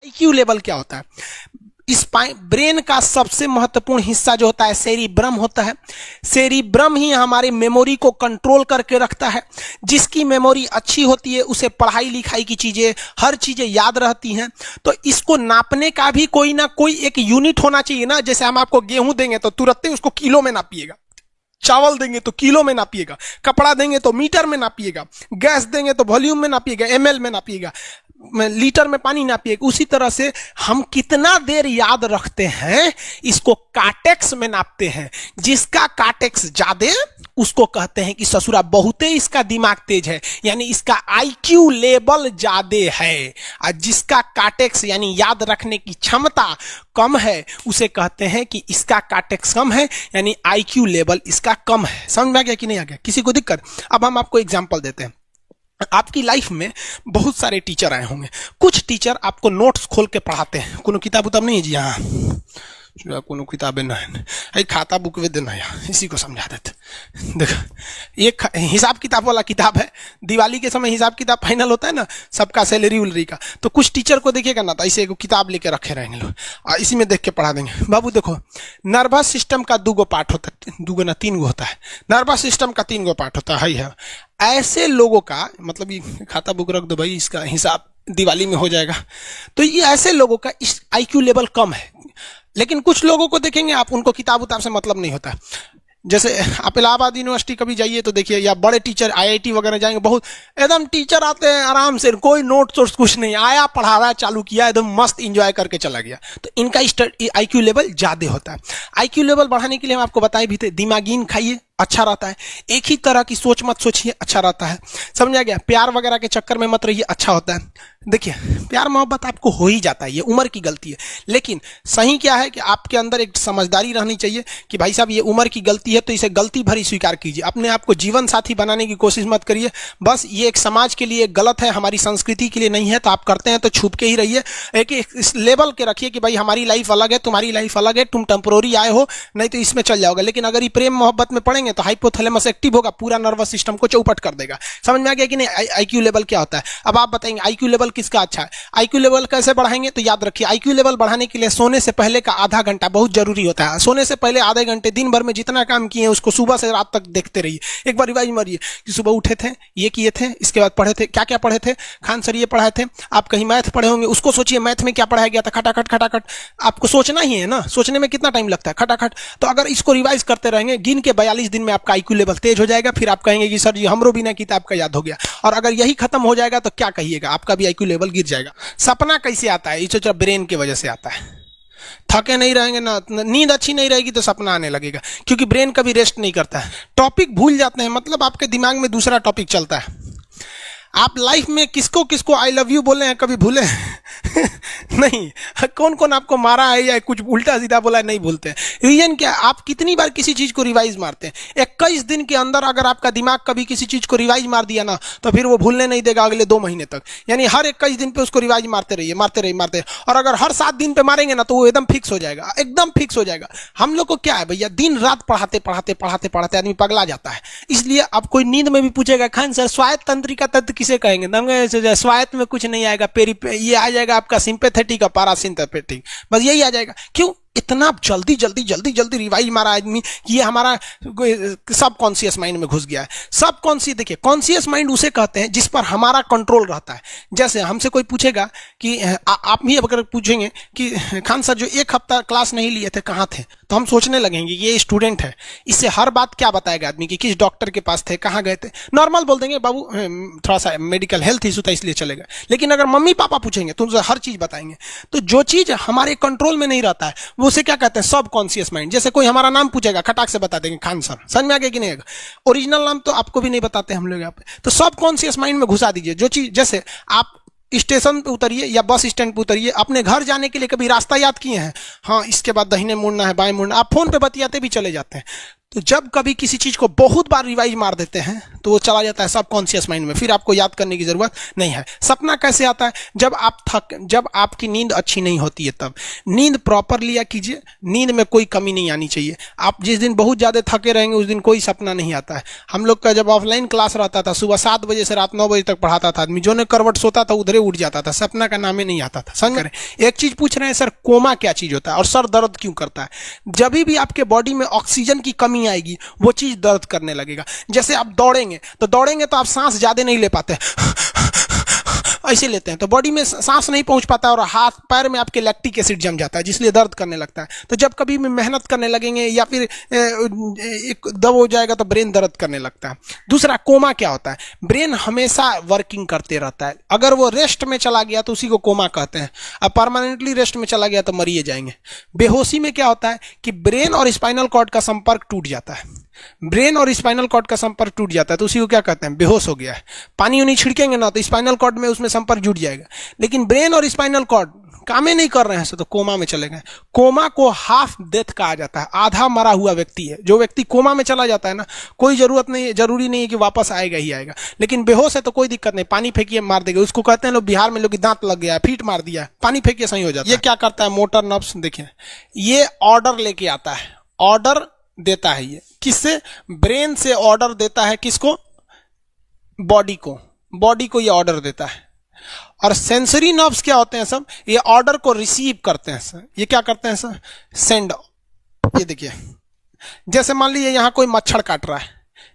IQ level क्या होता है? इस ब्रेन का सबसे महत्वपूर्ण हिस्सा जो होता है सेरिब्रम होता है। सेरिब्रम ही हमारे मेमोरी को कंट्रोल करके रखता है। जिसकी मेमोरी अच्छी होती है उसे पढ़ाई लिखाई की चीजें, हर चीजें याद रहती हैं। तो इसको नापने का भी कोई ना कोई एक यूनिट होना चाहिए ना। जैसे हम आपको गेहूं देंगे तो तुरंत ही उसको किलो में नापिएगा, चावल देंगे तो किलो में नापिएगा, कपड़ा देंगे तो मीटर में नापिएगा, गैस देंगे तो वॉल्यूम में नापिएगा, एमएल में नापिएगा, लीटर में पानी नापिएगा। उसी तरह से हम कितना देर याद रखते हैं इसको काटेक्स में नापते हैं। जिसका काटेक्स ज्यादा उसको कहते हैं कि ससुरा बहुते इसका दिमाग तेज है, यानी इसका आईक्यू लेवल ज्यादा है। और जिसका काटेक्स यानी याद रखने की क्षमता कम है उसे कहते हैं कि इसका काटेक्स कम है, यानी आईक्यू लेवल इसका कम है। समझ में आ गया कि नहीं आ गया? किसी को दिक्कत? अब हम आपको एग्जांपल देते हैं। आपकी लाइफ में बहुत सारे टीचर आए होंगे। कुछ टीचर आपको नोट्स खोल के पढ़ाते हैं। कोनो किताब उताब नहीं है जी? हाँ, कोनो किताबें ना है, खाता बुक वे देना या इसी को समझा देते। देखो, एक हिसाब किताब वाला किताब है। दिवाली के समय हिसाब किताब फाइनल होता है ना, सबका सैलरी उलरी का। तो कुछ टीचर को देखिएगा ना, तो ऐसे एक किताब लेके रखे रहेंगे लोग, इसी में देख के पढ़ा देंगे। बाबू देखो, नर्वस सिस्टम का 2 पार्ट होता है, 2 ना 3 होता है। नर्वस सिस्टम का 3 पार्ट होता है। ऐसे लोगों का मतलब ये खाता बुक रख दो भाई, इसका हिसाब दिवाली में हो जाएगा। तो ये ऐसे लोगों का इस आईक्यू लेवल कम है। लेकिन कुछ लोगों को देखेंगे आप, उनको किताब उताब से मतलब नहीं होता। जैसे आप इलाहाबाद यूनिवर्सिटी कभी जाइए तो देखिए, या बड़े टीचर आईआईटी वगैरह जाएंगे, बहुत एकदम टीचर आते हैं आराम से, कोई नोट सोर्स कुछ नहीं, आया पढ़ा रहा है, चालू किया, एकदम मस्त इंजॉय करके चला गया। तो इनका आईक्यू लेवल ज्यादा होता है। आईक्यू लेवल बढ़ाने के लिए हम आपको बताए भी थे, दिमागीन खाइए, अच्छा रहता है। एक ही तरह की सोच मत सोचिए, अच्छा रहता है। समझा गया? प्यार वगैरह के चक्कर में मत रहिए, अच्छा होता है। देखिए, प्यार मोहब्बत आपको हो ही जाता है, ये उम्र की गलती है। लेकिन सही क्या है कि आपके अंदर एक समझदारी रहनी चाहिए कि भाई साहब ये उम्र की गलती है, तो इसे गलती भरी स्वीकार कीजिए। अपने आप को जीवन साथी बनाने की कोशिश मत करिए। बस ये एक समाज के लिए गलत है, हमारी संस्कृति के लिए नहीं है, तो आप करते हैं तो छुप के ही रहिए। एक इस लेवल के रखिए कि भाई हमारी लाइफ अलग है, तुम्हारी लाइफ अलग है, तुम टेम्पोररी आए हो, नहीं तो इसमें चल जाओगे। लेकिन अगर ये प्रेम मोहब्बत में पड़ेंगे तो हाइपोथैलेमस एक्टिव होगा, पूरा नर्वस सिस्टम को चौपट कर देगा। समझ में आ गया कि नहीं? आईक्यू लेवल क्या होता है? अब आप बताएंगे आईक्यू लेवल किसका अच्छा है? आईक्यू लेवल कैसे बढ़ाएंगे? तो याद रखिए, आईक्यू लेवल बढ़ाने के लिए सोने से पहले का आधा घंटा बहुत जरूरी होता है। सोने से पहले आधे घंटे दिन भर में जितना काम किए उसको सुबह से रात तक देखते रहिए। एक बार रिवाइज मारिए कि सुबह उठे थे, ये किए थे, इसके बाद पढ़े थे, क्या क्या पढ़े थे, खान सर ये पढ़ाए थे, आप कहीं मैथ पढ़े होंगे, उसको सोचिए मैथ में क्या पढ़ाया गया था, खटाखट खटाखट। आपको सोचना ही है ना, सोचने में कितना टाइम लगता है, खटाखट। तो अगर इसको रिवाइज करते रहेंगे, गिन के 42 दिन में आपका आईक्यू लेवल तेज हो जाएगा। फिर आप कहेंगे कि सर जी हमरो बिना किताब का याद हो गया। और अगर यही खत्म हो जाएगा तो क्या कहिएगा, आपका भी आईक्यू लेवल गिर जाएगा। सपना कैसे आता है? ये ब्रेन की वजह से आता है। थके नहीं रहेंगे ना, नींद अच्छी नहीं रहेगी तो सपना आने लगेगा, क्योंकि ब्रेन कभी रेस्ट नहीं करता है। टॉपिक भूल जाते हैं, मतलब आपके दिमाग में दूसरा टॉपिक चलता है। आप लाइफ में किसको किसको आई लव यू बोले हैं, कभी भूले नहीं? कौन कौन आपको मारा है या कुछ उल्टा सीधा बोला है, नहीं भूलते। रीजन क्या? आप कितनी बार किसी चीज को रिवाइज मारते हैं। 21 दिन के अंदर अगर आपका दिमाग कभी किसी चीज को रिवाइज मार दिया ना, तो फिर वो भूलने नहीं देगा अगले 2 महीने तक। यानी हर 21 दिन पे उसको रिवाइज मारते रहिए, मारते रहिए, मारते रहिए। और अगर हर 7 दिन पे मारेंगे ना तो वो एकदम फिक्स हो जाएगा, एकदम फिक्स हो जाएगा। हम लोग को क्या है भैया, दिन रात पढ़ाते पढ़ाते पढ़ाते पढ़ाते आदमी पगला जाता है। इसलिए अब कोई नींद में भी पूछेगा, खान सर स्वायत्त तंत्रिका तत्व किसे कहेंगे? स्वायत्त में कुछ नहीं आएगा, ये आ जाएगा आपका सिंपैथेटिक और पैरासिम्पैथेटिक, बस यही आ जाएगा। क्यों इतना जल्दी जल्दी जल्दी जल्दी रिवाइज मारा आदमी? ये हमारा सब कॉन्शियस माइंड में घुस गया है। सब कॉन्शियस, देखिए कॉन्शियस माइंड उसे कहते हैं जिस पर हमारा कंट्रोल रहता है। जैसे हमसे कोई पूछेगा कि आप भी अगर पूछेंगे कि खान सर जो 1 हफ्ता क्लास नहीं लिए थे कहाँ थे, तो हम सोचने लगेंगे ये स्टूडेंट है, इससे हर बात क्या बताएगा आदमी कि किस डॉक्टर के पास थे, कहाँ गए थे। नॉर्मल बोल देंगे बाबू थोड़ा सा मेडिकल हेल्थ इशू था इसलिए चले गए। लेकिन अगर मम्मी पापा पूछेंगे तो हर चीज बताएंगे। तो जो चीज हमारे कंट्रोल में नहीं रहता है वो उसे क्या कहते हैं? सब कॉन्शियस माइंड। जैसे कोई हमारा नाम पूछेगा, खटाक से बता देंगे खान सर। समझ में आ गया कि नहीं? ओरिजिनल नाम तो आपको भी नहीं बताते हम लोग यहाँ पे। तो सब कॉन्शियस माइंड में घुसा दीजिए जो चीज। जैसे आप स्टेशन पे उतरिए या बस स्टैंड पे उतरिए, अपने घर जाने के लिए कभी रास्ता याद किए हैं? हाँ, इसके बाद दाहिने मुड़ना है, बाएं मुड़ना। आप फोन पे बतियाते भी चले जाते हैं। तो जब कभी किसी चीज को बहुत बार रिवाइज मार देते हैं तो वो चला जाता है सबकॉन्शियस माइंड में, फिर आपको याद करने की जरूरत नहीं है। सपना कैसे आता है? जब आपकी नींद अच्छी नहीं होती है तब। नींद प्रॉपर लिया कीजिए, नींद में कोई कमी नहीं आनी चाहिए। आप जिस दिन बहुत ज्यादा थके रहेंगे उस दिन कोई सपना नहीं आता है। हम लोग का जब ऑफलाइन क्लास रहता था, सुबह 7 बजे से रात 9 बजे तक पढ़ाता था आदमी, जो ने करवट सोता था उधरे उठ जाता था, सपना का नाम ही नहीं आता था। समझ रहे? एक चीज पूछ रहे हैं सर, कोमा क्या चीज होता है और सर दर्द क्यों करता है? जब भी आपके बॉडी में ऑक्सीजन की कमी आएगी वो चीज दर्द करने लगेगा। जैसे आप दौड़ेंगे तो आप सांस ज्यादा नहीं ले पाते, ऐसे लेते हैं तो बॉडी में सांस नहीं पहुंच पाता और हाथ पैर में आपके लैक्टिक एसिड जम जाता है, जिसलिए दर्द करने लगता है। तो जब कभी भी मेहनत करने लगेंगे या फिर एक दब हो जाएगा तो ब्रेन दर्द करने लगता है। दूसरा, कोमा क्या होता है? ब्रेन हमेशा वर्किंग करते रहता है, अगर वो रेस्ट में चला गया तो उसी को कोमा कहते हैं। अब परमानेंटली रेस्ट में चला गया तो मरिए जाएंगे। बेहोशी में क्या होता है कि ब्रेन और स्पाइनल कॉर्ड का संपर्क टूट जाता है। ब्रेन और स्पाइनल कॉर्ड का संपर्क टूट जाता है तो उसी को क्या कहते हैं? बेहोश हो गया है। पानी उनी छिड़केंगे ना तो स्पाइनल कॉर्ड में उसमें संपर्क जुट जाएगा, लेकिन ब्रेन और स्पाइनल कॉर्ड काम ही नहीं कर रहे हैं तो कोमा में चले गए। कोमा को हाफ डेथ कहा जाता है, आधा मरा हुआ व्यक्ति है। जो व्यक्ति कोमा में चला जाता है ना, कोई जरूरी नहीं है कि वापस आएगा ही आएगा, लेकिन बेहोश है तो कोई दिक्कत नहीं, पानी फेंकिए मार देगा। उसको कहते हैं लोग बिहार में, लोग दांत लग गया, फीट मार दिया, पानी फेंकिए सही हो जाता है। ये क्या करता है? मोटर नर्व्स, देखिए ये ऑर्डर लेके आता है, ऑर्डर देता है। ये किससे? ब्रेन से ऑर्डर देता है। किसको? बॉडी को ये ऑर्डर देता है। और सेंसरी नर्व्स क्या होते हैं सब? ये ऑर्डर को रिसीव करते हैं सर। ये क्या करते हैं सर? सेंड। ये देखिए, जैसे मान लीजिए यहां कोई मच्छर काट रहा है,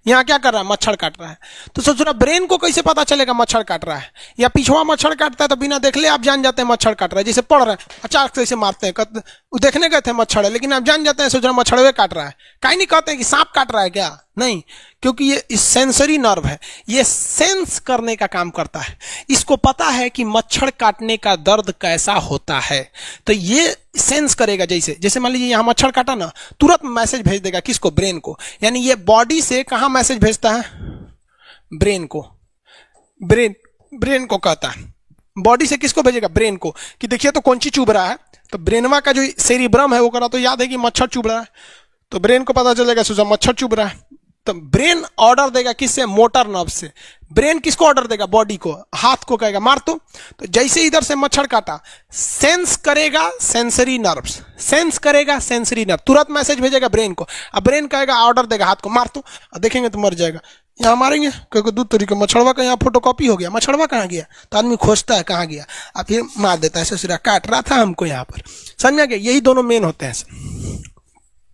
यहां क्या कर रहा है? मच्छर काट रहा है। तो सोच रहा, ब्रेन को कैसे पता चलेगा मच्छर काट रहा है? या पिछवा मच्छर काटता है तो बिना देखले आप जान जाते हैं मच्छर काट रहा है। जैसे पढ़ रहे हैं, अचानक से मारते हैं, देखने गए थे मच्छर है, लेकिन आप जान जाते हैं, सोच रहे मच्छरवे काट रहा है। कहीं नहीं कहते हैं कि सांप काट रहा है क्या? नहीं, क्योंकि ये सेंसरी नर्व है, ये सेंस करने का काम करता है। इसको पता है कि मच्छर काटने का दर्द कैसा होता है, तो ये सेंस करेगा। जैसे मान लीजिए यहां मच्छर काटा ना, तुरंत मैसेज भेज देगा। किसको? ब्रेन को। यानी ये बॉडी से कहां मैसेज भेजता है? ब्रेन को। ब्रेन को कहता है। बॉडी से किसको भेजेगा? ब्रेन को, कि देखिए तो कौन सी चुभ रहा है। तो ब्रेनवा का जो सेरिब्रम है वो करा तो याद है कि मच्छर चुभ रहा है, तो ब्रेन को पता चलेगा सोचा मच्छर चुभ रहा है। तो ब्रेन ऑर्डर देगा किससे? मोटर नर्व से। ब्रेन किसको ऑर्डर देगा? बॉडी को। हाथ को कहेगा मार तो जैसे इधर से मच्छर काटा, सेंस करेगा सेंसरी नर्व्स, सेंस करेगा सेंसरी नर्व, तुरंत मैसेज भेजेगा ब्रेन को। अब ब्रेन कहेगा, ऑर्डर देगा हाथ को मार तो, देखेंगे तो मर जाएगा। यहाँ मारेंगे क्योंकि दूध तरीके मच्छरवा का यहाँ फोटोकॉपी हो गया, मच्छरवा कहाँ गया? तो आदमी खोजता है कहाँ गया, अब फिर मार देता है, ससुरा काट रहा था हमको यहाँ पर। समझ में आ गया? यही दोनों मेन होते हैं।